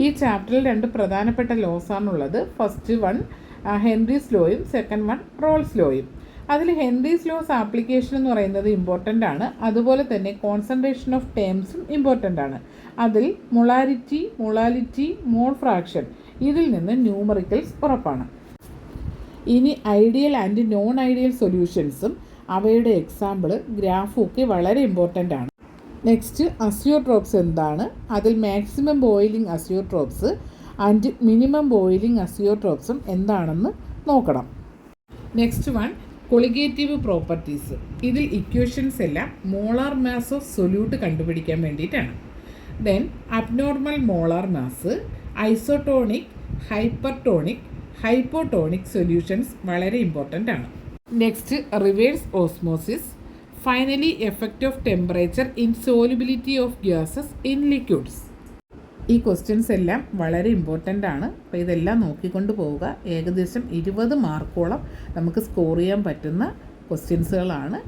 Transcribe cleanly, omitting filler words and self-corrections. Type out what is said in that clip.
ഈ ചാപ്റ്ററിൽ 2 പ്രധാനപ്പെട്ട ലോസാണുള്ളത്. ഫസ്റ്റ് വൺ ഹെൻറീസ് ലോയും സെക്കൻഡ് വൺ റോൾസ് ലോയും. അതിൽ ഹെൻറീസ് ലോസ് ആപ്ലിക്കേഷൻ എന്ന് പറയുന്നത് ഇമ്പോർട്ടൻ്റ് ആണ്. അതുപോലെ തന്നെ കോൺസെൻട്രേഷൻ ഓഫ് ടേംസും ഇമ്പോർട്ടൻ്റ് ആണ്. അതിൽ മൊളാലിറ്റി, മോൾ ഫ്രാക്ഷൻ ഇതിൽ നിന്ന് ന്യൂമറിക്കൽസ് ഉറപ്പാണ്. ഇനി ഐഡിയൽ ആൻഡ് നോൺ ഐഡിയൽ സൊല്യൂഷൻസും അവയുടെ എക്സാമ്പിൾ ഗ്രാഫും ഒക്കെ വളരെ ഇമ്പോർട്ടൻ്റ് ആണ്. നെക്സ്റ്റ് അസിയോട്രോപ്സ് എന്താണ്, അതിൽ maximum boiling azeotropes and minimum boiling അസിയോട്രോപ്സും എന്താണെന്ന് നോക്കണം. Next one colligative properties. ഇതിൽ ഇക്വേഷൻസ് എല്ലാം മോളാർ മാസ് ഓഫ് സൊല്യൂട്ട് കണ്ടുപിടിക്കാൻ വേണ്ടിയിട്ടാണ്. Then abnormal molar mass, isotonic, hypertonic, hypotonic solutions വളരെ ഇമ്പോർട്ടൻ്റ് ആണ്. Next reverse osmosis. Finally effect of temperature in solubility of gases in liquids. ഈ questions എല്ലാം വളരെ important ആണ്. അപ്പോൾ ഇതെല്ലാം നോക്കിക്കൊണ്ട് പോവുക. ഏകദേശം 20 മാർക്കോളം നമുക്ക് സ്കോർ ചെയ്യാൻ പറ്റുന്ന ക്വസ്റ്റ്യൻസുകളാണ്.